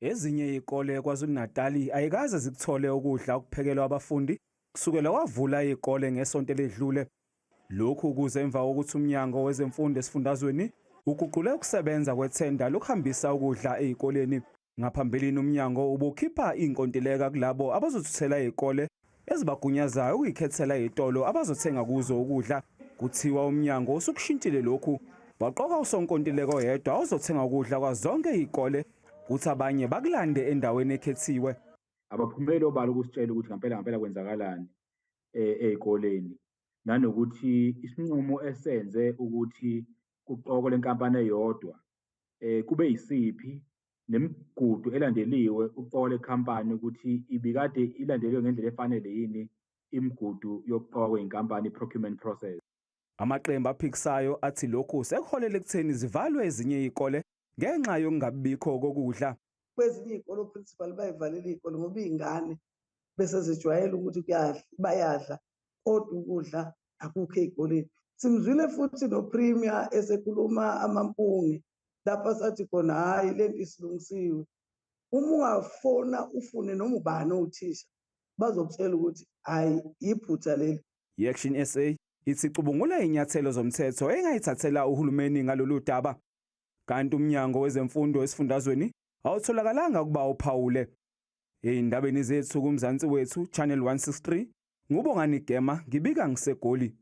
Ezinye izikole KwaZulu-Natali ayikaze zikuthole ukudla okuphekelwa abafundi kusukela kwavula izikole ngesonto ledlule. Lokhu kuze emva kokuthi umnyango wezemfundo esifundazweni uguqule ukusebenza kwethenda lokuhambisa ukudla ezikoleni. Ngaphambilini umnyango ubukhipha inkontileka kulabo abazothuthela izikole ezibagunyazayo ukuyikhethela izitolo abazothenga kuzo ukudla. Kuthiwa umnyango usukushintshile lokhu, waqoka usonkontileka oyedwa ozothenga ukudla kwazonke izikole kuthi abanye bakulande endaweni ekhethiwe. Abaphumeli obala ukusitshela ukuthi ngempela kwenzakalani ezikoleni, nanokuthi isinqumo esenze ukuthi kuqokwe lenkampani eyodwa kube yisiphi nemigudu elandeliwe uqola lekhampani ukuthi ibikade ilandeliwe ngendlela efanele yini imigudu yokuqokwa inkampani procurement process. Amaqembu aphikisayo athi lokhu sekuholele ekutheni zivalwe ezinye izikole ngenxa yokungabikho kokudla. Kwezinye izikole principal bayivalela izikole ngoba izingane bese zijwayele ukuthi bayadla kodwa ukudla akukho ezikoleni. Simzwile futhi no-premier esekhuluma amampunge lapha sathi khona hayi lento isilungisiwe. Uma ungafona ufune noma ubani othisha bazokutshela ukuthi hayi iphutha leli. I-Action SA ithi icubungula inyathelo zomthetho engayithathela uhulumeni ngalolu daba, kanti umnyango wezemfundo esifundazweni awutholakalanga ukuba uphawule. Ey'ndabeni zethu kuMzansi wethu Channel 163 ngubongani Gema ngibika ngiseGoli.